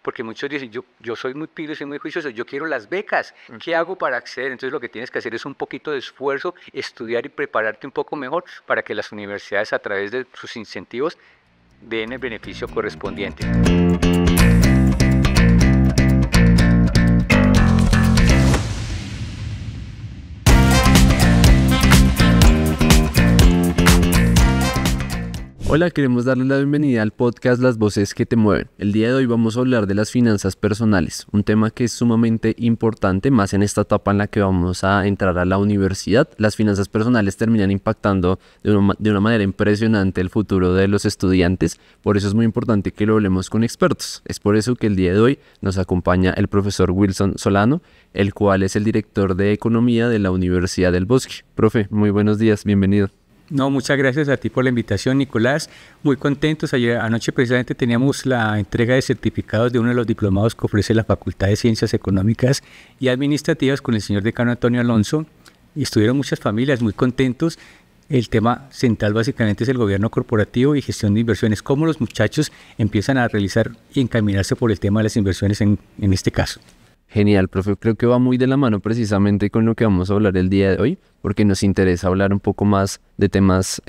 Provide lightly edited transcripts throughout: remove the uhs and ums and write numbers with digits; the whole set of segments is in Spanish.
porque muchos dicen, yo soy muy pilo, soy muy juicioso, yo quiero las becas, ¿qué hago para acceder? Entonces lo que tienes que hacer es un poquito de esfuerzo, estudiar y prepararte un poco mejor para que las universidades a través de sus incentivos den el beneficio correspondiente. Hola, queremos darles la bienvenida al podcast Las Voces que te mueven. El día de hoy vamos a hablar de las finanzas personales, un tema que es sumamente importante, más en esta etapa en la que vamos a entrar a la universidad. Las finanzas personales terminan impactando de una manera impresionante el futuro de los estudiantes, por eso es muy importante que lo hablemos con expertos. Es por eso que el día de hoy nos acompaña el profesor Wilson Solano, el cual es el director de Economía de la Universidad del Bosque. Profe, muy buenos días, bienvenido. No, muchas gracias a ti por la invitación, Nicolás. Muy contentos. Anoche precisamente teníamos la entrega de certificados de uno de los diplomados que ofrece la Facultad de Ciencias Económicas y Administrativas con el señor decano Antonio Alonso. Y estuvieron muchas familias muy contentos. El tema central básicamente es el gobierno corporativo y gestión de inversiones. Cómo los muchachos empiezan a realizar y encaminarse por el tema de las inversiones en este caso. Genial, profe. Creo que va muy de la mano precisamente con lo que vamos a hablar el día de hoy, porque nos interesa hablar un poco más de temas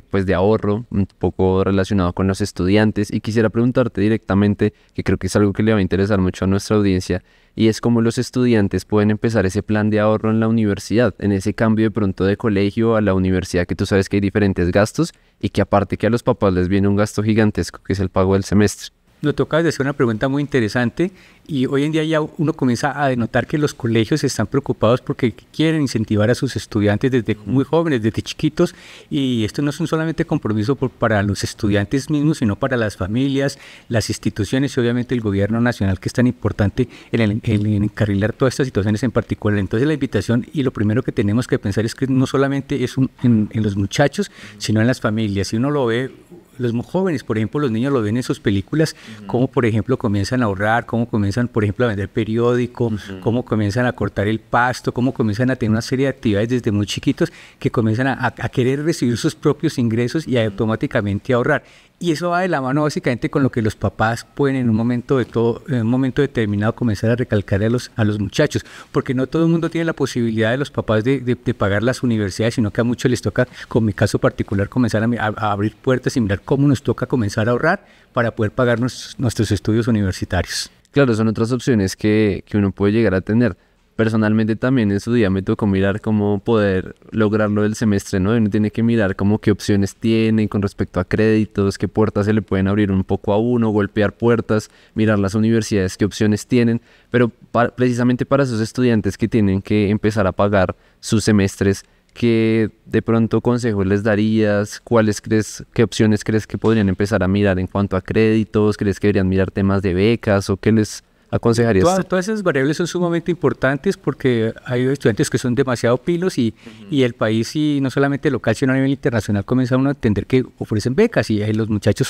pues de ahorro, un poco relacionado con los estudiantes, y quisiera preguntarte directamente, que creo que es algo que le va a interesar mucho a nuestra audiencia, y es cómo los estudiantes pueden empezar ese plan de ahorro en la universidad, en ese cambio de pronto de colegio a la universidad, que tú sabes que hay diferentes gastos y que aparte que a los papás les viene un gasto gigantesco, que es el pago del semestre. Nos toca decir una pregunta muy interesante y hoy en día ya uno comienza a denotar que los colegios están preocupados porque quieren incentivar a sus estudiantes desde muy jóvenes, desde chiquitos, y esto no es un solamente compromiso para los estudiantes mismos, sino para las familias, las instituciones y obviamente el gobierno nacional, que es tan importante en encarrilar todas estas situaciones en particular. Entonces la invitación y lo primero que tenemos que pensar es que no solamente es en los muchachos, sino en las familias. Si uno lo ve, los muy jóvenes, por ejemplo, los niños lo ven en sus películas, cómo, por ejemplo, comienzan a ahorrar, cómo comienzan, por ejemplo, a vender periódico, cómo comienzan a cortar el pasto, cómo comienzan a tener una serie de actividades desde muy chiquitos que comienzan a querer recibir sus propios ingresos y automáticamente ahorrar. Y eso va de la mano básicamente con lo que los papás pueden en un momento determinado comenzar a recalcar a los muchachos, porque no todo el mundo tiene la posibilidad de los papás de pagar las universidades, sino que a muchos les toca, con mi caso particular, comenzar a abrir puertas y mirar cómo nos toca comenzar a ahorrar para poder pagar nuestros estudios universitarios. Claro, son otras opciones que uno puede llegar a tener. Personalmente también en su día me tocó mirar cómo poder lograrlo del semestre, ¿no? Uno tiene que mirar como qué opciones tiene con respecto a créditos, qué puertas se le pueden abrir un poco a uno, golpear puertas, mirar las universidades, qué opciones tienen, pero precisamente para esos estudiantes que tienen que empezar a pagar sus semestres, ¿qué de pronto consejos les darías? ¿Qué opciones crees que podrían empezar a mirar en cuanto a créditos? ¿Crees que deberían mirar temas de becas o qué les aconsejarías? Todas esas variables son sumamente importantes porque hay estudiantes que son demasiado pilos y el país, y no solamente local, sino a nivel internacional, comienza uno a entender que ofrecen becas y los muchachos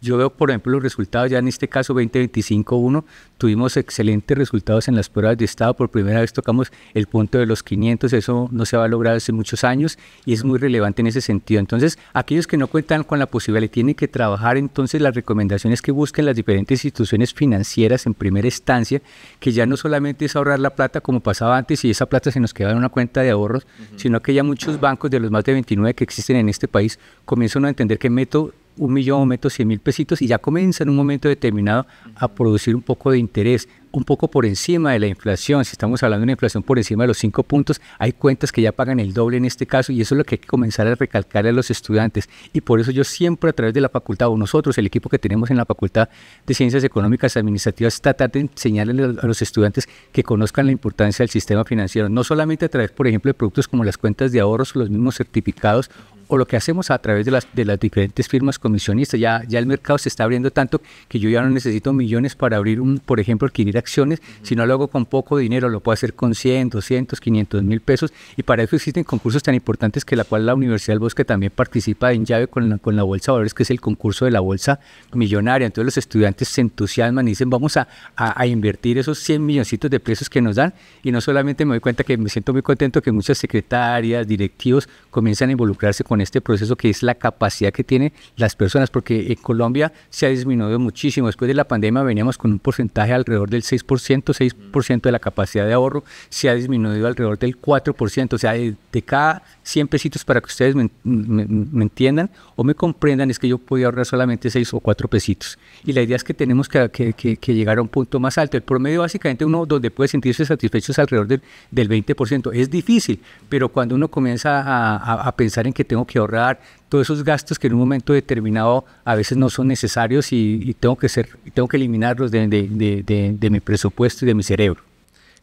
yo veo por ejemplo los resultados, ya en este caso 2025-1, tuvimos excelentes resultados en las pruebas de estado, por primera vez tocamos el punto de los 500, eso no se va a lograr hace muchos años y es muy relevante en ese sentido. Entonces, aquellos que no cuentan con la posibilidad y tienen que trabajar, entonces las recomendaciones que busquen las diferentes instituciones financieras en primera instancia, que ya no solamente es ahorrar la plata como pasaba antes y esa plata se nos queda en una cuenta de ahorros, sino que ya muchos bancos de los más de 29 que existen en este país comienzan a entender que meto 1.000.000, meto 100.000 pesitos y ya comienza en un momento determinado a producir un poco de interés, un poco por encima de la inflación. Si estamos hablando de una inflación por encima de los 5 puntos, hay cuentas que ya pagan el doble en este caso y eso es lo que hay que comenzar a recalcar a los estudiantes. Y por eso yo siempre a través de la facultad, o nosotros, el equipo que tenemos en la Facultad de Ciencias Económicas y Administrativas, tratar de enseñarles a los estudiantes que conozcan la importancia del sistema financiero, no solamente a través, por ejemplo, de productos como las cuentas de ahorros o los mismos certificados, o lo que hacemos a través de las diferentes firmas comisionistas. Ya el mercado se está abriendo tanto que yo ya no necesito millones para abrir por ejemplo, adquirir acciones, sino lo hago con poco dinero, lo puedo hacer con 100, 200, 500.000 pesos, y para eso existen concursos tan importantes que la cual la Universidad del Bosque también participa en llave con la Bolsa de Valores, que es el concurso de la Bolsa Millonaria. Entonces los estudiantes se entusiasman y dicen, vamos a invertir esos 100 milloncitos de pesos que nos dan, y no solamente me doy cuenta que me siento muy contento que muchas secretarias, directivos comienzan a involucrarse con con este proceso, que es la capacidad que tienen las personas, porque en Colombia se ha disminuido muchísimo. Después de la pandemia veníamos con un porcentaje alrededor del 6% de la capacidad de ahorro, se ha disminuido alrededor del 4%, o sea, de cada 100 pesitos, para que ustedes me entiendan o me comprendan, es que yo podía ahorrar solamente 6 o 4 pesitos. Y la idea es que tenemos que llegar a un punto más alto. El promedio, básicamente, uno donde puede sentirse satisfecho es alrededor del 20%. Es difícil, pero cuando uno comienza a pensar en que tengo que ahorrar todos esos gastos que en un momento determinado a veces no son necesarios y tengo que eliminarlos de mi presupuesto y de mi cerebro.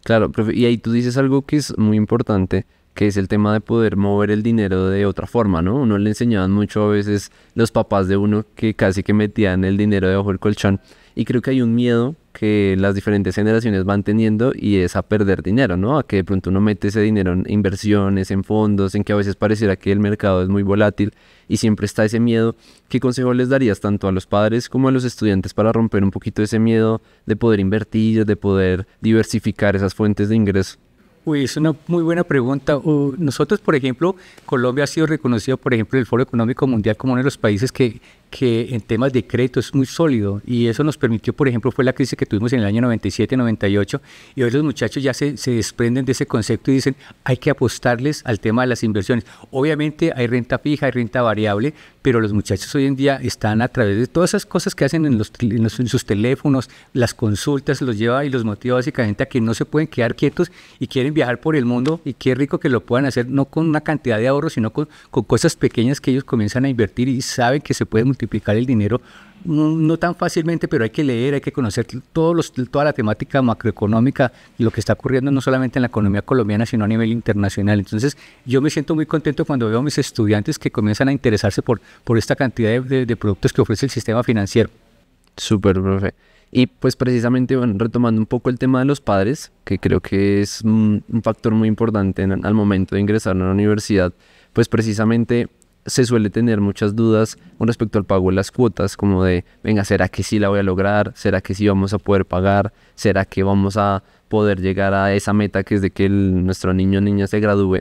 Claro, profe, y ahí tú dices algo que es muy importante, que es el tema de poder mover el dinero de otra forma, ¿no? Uno le enseñaban mucho a veces los papás de uno que casi que metían el dinero debajo del colchón, y creo que hay un miedo que las diferentes generaciones van teniendo, y es a perder dinero, ¿no? A que de pronto uno mete ese dinero en inversiones, en fondos, en que a veces pareciera que el mercado es muy volátil y siempre está ese miedo. ¿Qué consejo les darías tanto a los padres como a los estudiantes para romper un poquito ese miedo de poder invertir, de poder diversificar esas fuentes de ingreso? Uy, es una muy buena pregunta. Nosotros, por ejemplo, Colombia ha sido reconocido, por ejemplo, en el Foro Económico Mundial como uno de los países que en temas de crédito es muy sólido, y eso nos permitió, por ejemplo, fue la crisis que tuvimos en el año 97, 98, y hoy los muchachos ya se desprenden de ese concepto y dicen, hay que apostarles al tema de las inversiones. Obviamente hay renta fija, hay renta variable, pero los muchachos hoy en día están a través de todas esas cosas que hacen en sus teléfonos, las consultas, los lleva y los motiva básicamente a que no se pueden quedar quietos y quieren viajar por el mundo, y qué rico que lo puedan hacer, no con una cantidad de ahorro, sino con cosas pequeñas que ellos comienzan a invertir y saben que se puede multiplicar el dinero, no tan fácilmente, pero hay que leer, hay que conocer toda la temática macroeconómica y lo que está ocurriendo no solamente en la economía colombiana, sino a nivel internacional. Entonces, yo me siento muy contento cuando veo a mis estudiantes que comienzan a interesarse por esta cantidad de productos que ofrece el sistema financiero. Súper, profe. Y pues precisamente, bueno, retomando un poco el tema de los padres, que creo que es un factor muy importante al momento de ingresar a una universidad, pues precisamente se suele tener muchas dudas con respecto al pago de las cuotas, como de, venga, ¿será que sí la voy a lograr? ¿Será que sí vamos a poder pagar? ¿Será que vamos a poder llegar a esa meta que es de que nuestro niño o niña se gradúe?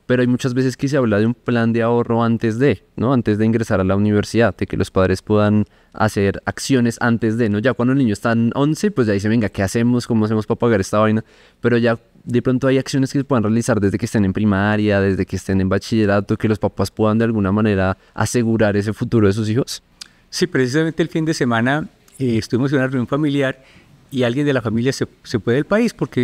Pero hay muchas veces que se habla de un plan de ahorro antes de, ¿no? Antes de ingresar a la universidad, de que los padres puedan hacer acciones antes de, ¿no? Ya cuando el niño está en 11, pues ya dice, venga, ¿qué hacemos? ¿Cómo hacemos para pagar esta vaina? Pero ya de pronto hay acciones que se puedan realizar desde que estén en primaria, desde que estén en bachillerato, que los papás puedan de alguna manera asegurar ese futuro de sus hijos. Sí, precisamente el fin de semana estuvimos en una reunión familiar y alguien de la familia se fue del país porque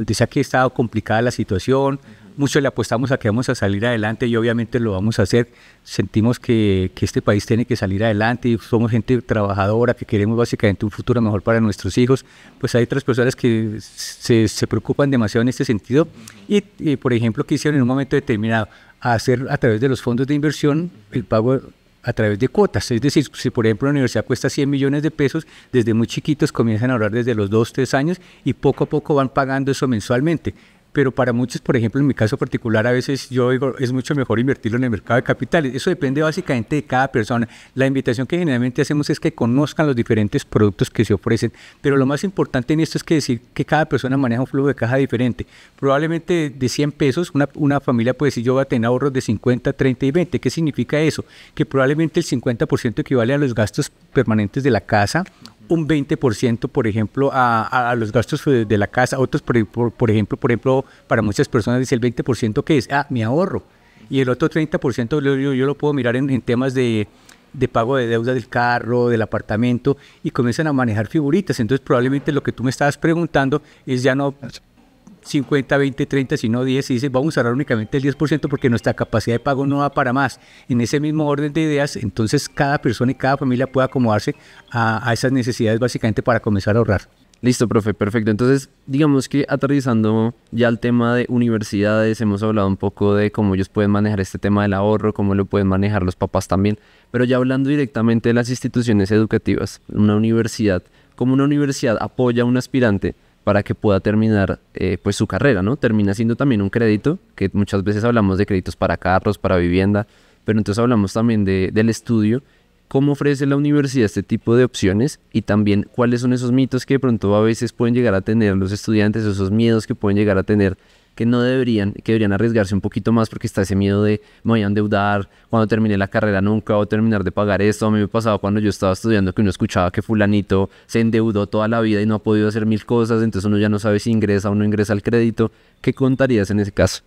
decía que estaba complicada la situación. Muchos le apostamos a que vamos a salir adelante y obviamente lo vamos a hacer. Sentimos que este país tiene que salir adelante y somos gente trabajadora que queremos básicamente un futuro mejor para nuestros hijos. Pues hay otras personas que se preocupan demasiado en este sentido y, por ejemplo, quisieron en un momento determinado hacer a través de los fondos de inversión el pago a través de cuotas. Es decir, si por ejemplo la universidad cuesta 100 millones de pesos, desde muy chiquitos comienzan a ahorrar desde los 2, 3 años y poco a poco van pagando eso mensualmente. Pero para muchos, por ejemplo, en mi caso particular, a veces yo digo, es mucho mejor invertirlo en el mercado de capitales. Eso depende básicamente de cada persona. La invitación que generalmente hacemos es que conozcan los diferentes productos que se ofrecen, pero lo más importante en esto es que decir que cada persona maneja un flujo de caja diferente. Probablemente de 100 pesos, una familia puede decir, yo voy a tener ahorros de 50, 30 y 20. ¿Qué significa eso? Que probablemente el 50% equivale a los gastos permanentes de la casa, un 20%, por ejemplo, a los gastos de la casa. Otros, por ejemplo, para muchas personas dice el 20% que es, mi ahorro. Y el otro 30% yo lo puedo mirar en temas de pago de deuda del carro, del apartamento, y comienzan a manejar figuritas. Entonces, probablemente lo que tú me estabas preguntando es ya no 50, 20, 30, sino 10, y dice, vamos a ahorrar únicamente el 10% porque nuestra capacidad de pago no da para más. En ese mismo orden de ideas, entonces cada persona y cada familia puede acomodarse a esas necesidades básicamente para comenzar a ahorrar. Listo, profe, perfecto. Entonces, digamos que aterrizando ya al tema de universidades, hemos hablado un poco de cómo ellos pueden manejar este tema del ahorro, cómo lo pueden manejar los papás también, pero ya hablando directamente de las instituciones educativas, una universidad, ¿cómo una universidad apoya a un aspirante para que pueda terminar pues su carrera, ¿no? Termina siendo también un crédito, que muchas veces hablamos de créditos para carros, para vivienda, pero entonces hablamos también del estudio. ¿Cómo ofrece la universidad este tipo de opciones? Y también, ¿cuáles son esos mitos que de pronto a veces pueden llegar a tener los estudiantes, esos miedos que pueden llegar a tener, que no deberían, que deberían arriesgarse un poquito más porque está ese miedo de me voy a endeudar, cuando termine la carrera nunca voy a terminar de pagar esto? A mí me pasaba cuando yo estaba estudiando que uno escuchaba que fulanito se endeudó toda la vida y no ha podido hacer mil cosas, entonces uno ya no sabe si ingresa o no ingresa al crédito. ¿Qué contarías en ese caso?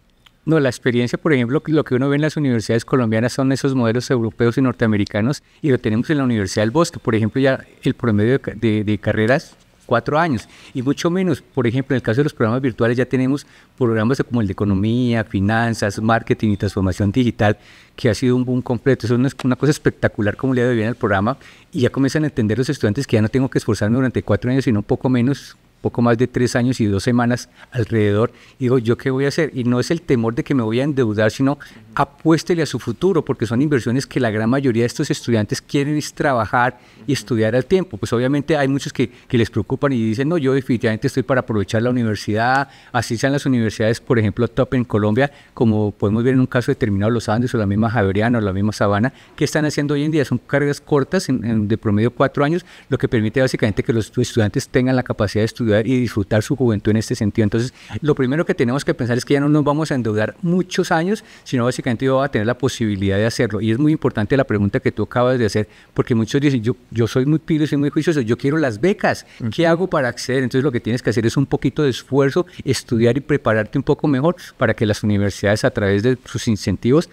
No, la experiencia, por ejemplo, lo que uno ve en las universidades colombianas son esos modelos europeos y norteamericanos, y lo tenemos en la Universidad del Bosque. Por ejemplo, ya el promedio de carreras, 4 años, y mucho menos. Por ejemplo, en el caso de los programas virtuales ya tenemos programas como el de economía, finanzas, marketing y transformación digital, que ha sido un boom completo. Eso es una cosa espectacular como le ha ido bien al programa, y ya comienzan a entender los estudiantes que ya no tengo que esforzarme durante 4 años, sino un poco menos, poco más de 3 años y 2 semanas alrededor. Y digo, ¿yo qué voy a hacer? Y no es el temor de que me voy a endeudar, sino apuéstele a su futuro, porque son inversiones que la gran mayoría de estos estudiantes quieren es trabajar y estudiar al tiempo. Pues obviamente hay muchos que les preocupan y dicen, no, yo definitivamente estoy para aprovechar la universidad, así sean las universidades, por ejemplo, top en Colombia, como podemos ver en un caso determinado los Andes o la misma Javeriana o la misma Sabana, que están haciendo hoy en día. Son carreras cortas, de promedio 4 años, lo que permite básicamente que los estudiantes tengan la capacidad de estudiar y disfrutar su juventud en este sentido. Entonces, lo primero que tenemos que pensar es que ya no nos vamos a endeudar muchos años, sino básicamente yo voy a tener la posibilidad de hacerlo. Y es muy importante la pregunta que tú acabas de hacer, porque muchos dicen, yo soy muy pido, soy muy juicioso, yo quiero las becas, ¿qué hago para acceder? Entonces, lo que tienes que hacer es un poquito de esfuerzo, estudiar y prepararte un poco mejor para que las universidades, a través de sus incentivos,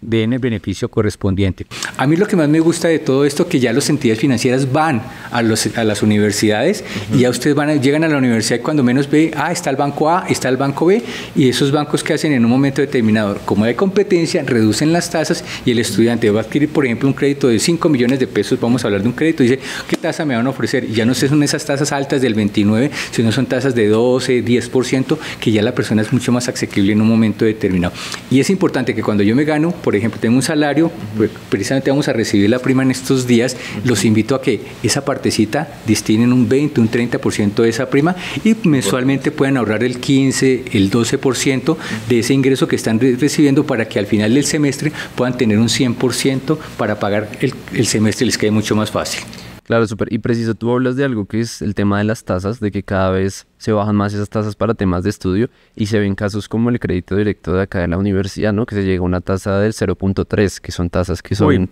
den el beneficio correspondiente. A mí lo que más me gusta de todo esto, que ya las entidades financieras van a las universidades, y ya ustedes llegan a la universidad y cuando menos ve, está el banco A, está el banco B, y esos bancos que hacen en un momento determinado, como hay competencia, reducen las tasas, y el estudiante va a adquirir, por ejemplo, un crédito de 5 millones de pesos, vamos a hablar de un crédito, y dice, ¿qué tasa me van a ofrecer? Y ya no son esas tasas altas del 29, sino son tasas de 12, 10%, que ya la persona es mucho más asequible en un momento determinado. Y es importante que cuando yo me gano, por ejemplo, tengo un salario, pues precisamente vamos a recibir la prima en estos días, los invito a que esa partecita destinen un 20, un 30% de esa prima, y mensualmente puedan ahorrar el 15, el 12% de ese ingreso que están recibiendo, para que al final del semestre puedan tener un 100% para pagar el semestre, les quede mucho más fácil. Claro, súper. Y preciso, tú hablas de algo que es el tema de las tasas, de que cada vez se bajan más esas tasas para temas de estudio, y se ven casos como el crédito directo de acá de la universidad, ¿no? Que se llega a una tasa del 0.3, que son tasas que son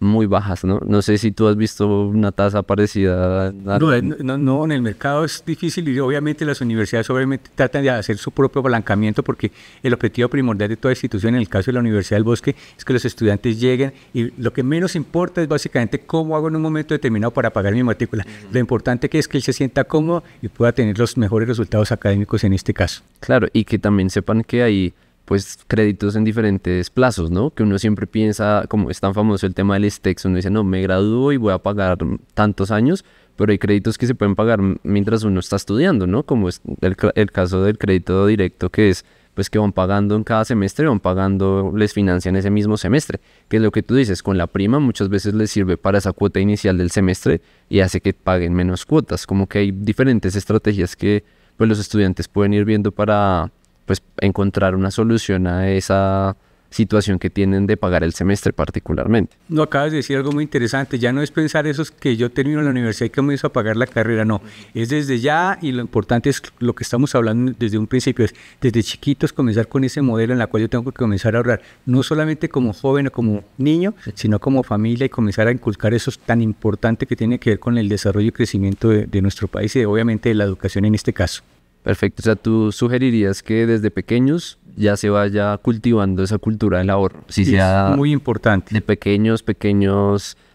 muy bajas, ¿no? No sé si tú has visto una tasa parecida. No, en el mercado es difícil, y obviamente las universidades obviamente tratan de hacer su propio apalancamiento, porque el objetivo primordial de toda institución, en el caso de la Universidad del Bosque, es que los estudiantes lleguen, y lo que menos importa es básicamente cómo hago en un momento determinado para pagar mi matrícula. Lo importante que es que él se sienta cómodo y pueda tener los mejores resultados académicos en este caso. Claro, y que también sepan que hay pues créditos en diferentes plazos, ¿no? Que uno siempre piensa, como es tan famoso el tema del STEX, uno dice, no, me gradúo y voy a pagar tantos años, pero hay créditos que se pueden pagar mientras uno está estudiando, ¿no? Como es el caso del crédito directo, que es pues que van pagando en cada semestre, van pagando, les financian ese mismo semestre, que es lo que tú dices, con la prima muchas veces les sirve para esa cuota inicial del semestre y hace que paguen menos cuotas. Como que hay diferentes estrategias que pues los estudiantes pueden ir viendo para pues encontrar una solución a esa situación que tienen de pagar el semestre particularmente. No, acabas de decir algo muy interesante, ya no es pensar esos que yo termino la universidad y comienzo a pagar la carrera, no, es desde ya, y lo importante es lo que estamos hablando desde un principio, es desde chiquitos comenzar con ese modelo en la cual yo tengo que comenzar a ahorrar, no solamente como joven o como niño, sino como familia, y comenzar a inculcar eso tan importante que tiene que ver con el desarrollo y crecimiento de nuestro país, y obviamente de la educación en este caso. Perfecto, o sea, tú sugerirías que desde pequeños ya se vaya cultivando esa cultura del ahorro. Si sea es muy importante. De pequeños,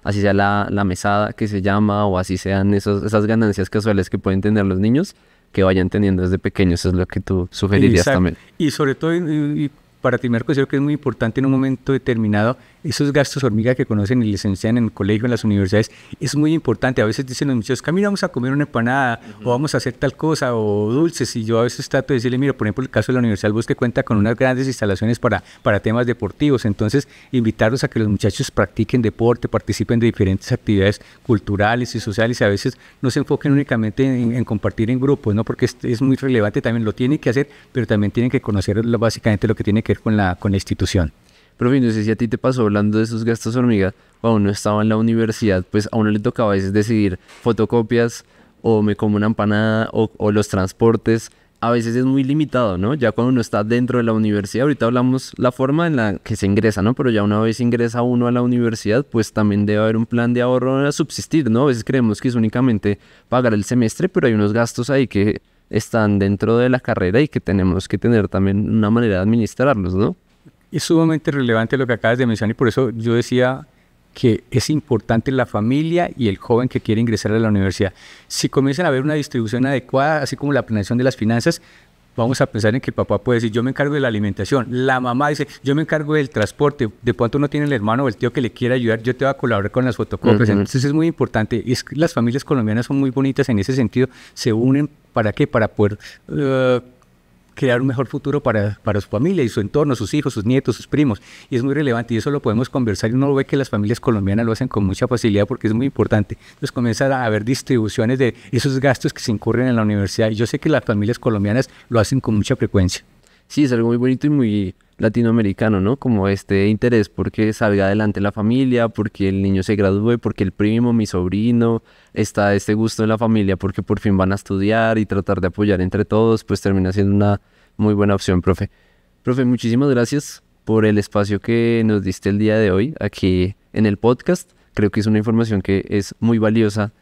así sea la mesada que se llama, o así sean esas ganancias casuales que pueden tener los niños, que vayan teniendo desde pequeños, eso es lo que tú sugerirías. Exacto. También. Y sobre todo, y para terminar, considero que es muy importante en un momento determinado, esos gastos hormiga que conocen y les enseñan en el colegio, en las universidades, es muy importante. A veces dicen los muchachos, Camilo, vamos a comer una empanada, o vamos a hacer tal cosa, o dulces, y yo a veces trato de decirle, mira, por ejemplo, el caso de la Universidad del Bosque cuenta con unas grandes instalaciones para temas deportivos, entonces invitarlos a que los muchachos practiquen deporte, participen de diferentes actividades culturales y sociales, y a veces no se enfoquen únicamente en compartir en grupos, ¿no? Porque es muy relevante, también lo tienen que hacer, pero también tienen que conocer básicamente lo que tiene que ver con la institución. Profe, no sé si a ti te pasó, hablando de esos gastos hormiga, cuando uno estaba en la universidad, pues a uno le tocaba a veces decidir fotocopias o me como una empanada o los transportes. A veces es muy limitado, ¿no? Ya cuando uno está dentro de la universidad, ahorita hablamos la forma en la que se ingresa, ¿no? Pero ya una vez ingresa uno a la universidad, pues también debe haber un plan de ahorro para subsistir, ¿no? A veces creemos que es únicamente pagar el semestre, pero hay unos gastos ahí que están dentro de la carrera y que tenemos que tener también una manera de administrarlos, ¿no? Es sumamente relevante lo que acabas de mencionar y por eso yo decía que es importante la familia y el joven que quiere ingresar a la universidad. Si comienzan a haber una distribución adecuada, así como la planeación de las finanzas, vamos a pensar en que el papá puede decir, yo me encargo de la alimentación. La mamá dice, yo me encargo del transporte. De pronto no tiene el hermano o el tío que le quiera ayudar, yo te voy a colaborar con las fotocopias. Entonces es muy importante. Las familias colombianas son muy bonitas en ese sentido. Se unen, ¿para qué? Para poder crear un mejor futuro para su familia y su entorno, sus hijos, sus nietos, sus primos. Y es muy relevante y eso lo podemos conversar y uno ve que las familias colombianas lo hacen con mucha facilidad porque es muy importante. Entonces comienza a haber distribuciones de esos gastos que se incurren en la universidad y yo sé que las familias colombianas lo hacen con mucha frecuencia. Sí, es algo muy bonito y muy latinoamericano, ¿no? Como este interés porque salga adelante la familia, porque el niño se gradúe, porque el primo, mi sobrino, está este gusto en la familia porque por fin van a estudiar y tratar de apoyar entre todos, pues termina siendo una muy buena opción, profe. Profe, muchísimas gracias por el espacio que nos diste el día de hoy aquí en el podcast. Creo que es una información que es muy valiosa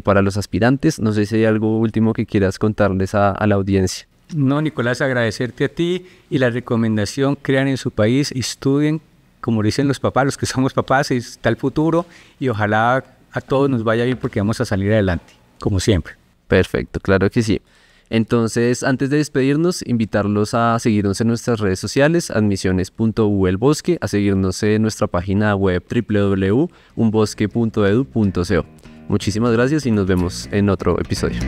para los aspirantes. No sé si hay algo último que quieras contarles a la audiencia. No, Nicolás, agradecerte a ti y la recomendación, crean en su país, estudien, como dicen los papás, los que somos papás, está el futuro y ojalá a todos nos vaya bien porque vamos a salir adelante, como siempre. Perfecto, claro que sí. Entonces, antes de despedirnos, invitarlos a seguirnos en nuestras redes sociales, admisiones.uelbosque, a seguirnos en nuestra página web www.unbosque.edu.co. Muchísimas gracias y nos vemos en otro episodio.